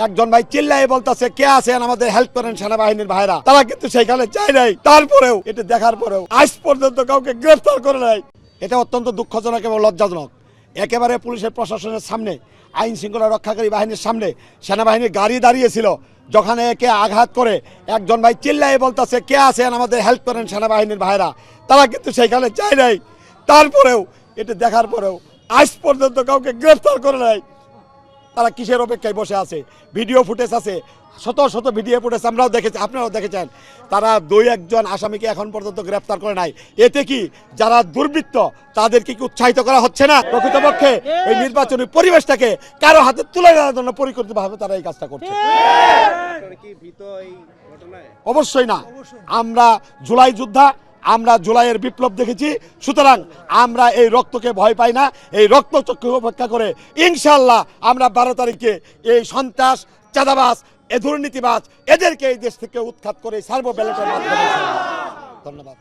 একজন ভাই চিল্লাই বলতেছে কে আছেন আমাদের হেল্প করেন সেনাবাহিনীর ভাইরা, তারা কিন্তু সেখানে যায় নাই। তারপরেও এটা দেখার পরেও আজ পর্যন্ত কাউকে গ্রেফতার করে নাই। এটা অত্যন্ত দুঃখজনক এবং লজ্জাজনক। একেবারে পুলিশের প্রশাসনের সামনে, আইন শৃঙ্খলা রক্ষাকারী বাহিনীর সামনে সেনাবাহিনীর গাড়ি দাঁড়িয়েছিল, যখন একে আঘাত করে একজন ভাই চিল্লাই বলতেছে কে আছেন আমাদের হেল্প করেন সেনাবাহিনীর ভাইরা, তারা কিন্তু সেখানে যায় নাই। তারপরেও এটা দেখার পরেও আজ পর্যন্ত কাউকে গ্রেফতার করে নাই। তারা কিসের অপেক্ষায় বসে আছে? ভিডিও ফুটেজ আছে, শত শত ভিডিও ফুটেজ আমরাও দেখেছি, আপনারাও দেখেছেন। তারা 2-1 আসামিকে এখন পর্যন্ত গ্রেফতার করে নাই। এতে কি যারা দুর্বৃত্ত তাদেরকে কি উৎসাহিত করা হচ্ছে না? প্রকৃতপক্ষে এই নির্বাচনী পরিবেশটাকে কারো হাতে তুলে দেওয়ার জন্য পরিকল্পিতভাবে তারা এই কাজটা করছে। অবশ্যই না। আমরা জুলাই যোদ্ধা, আমরা জুলাইয়ের বিপ্লব দেখেছি, সুতরাং আমরা এই রক্তকে ভয় পাই না। এই রক্তচক্ষু উপেক্ষা করে ইনশাআল্লাহ আমরা 12 তারিখে এই সন্ত্রাস, চাঁদাবাজ, দুর্নীতিবাজ এদেরকে এই দেশ থেকে উৎখাত করে ছাড়বো ব্যালটের মাধ্যমে। ধন্যবাদ।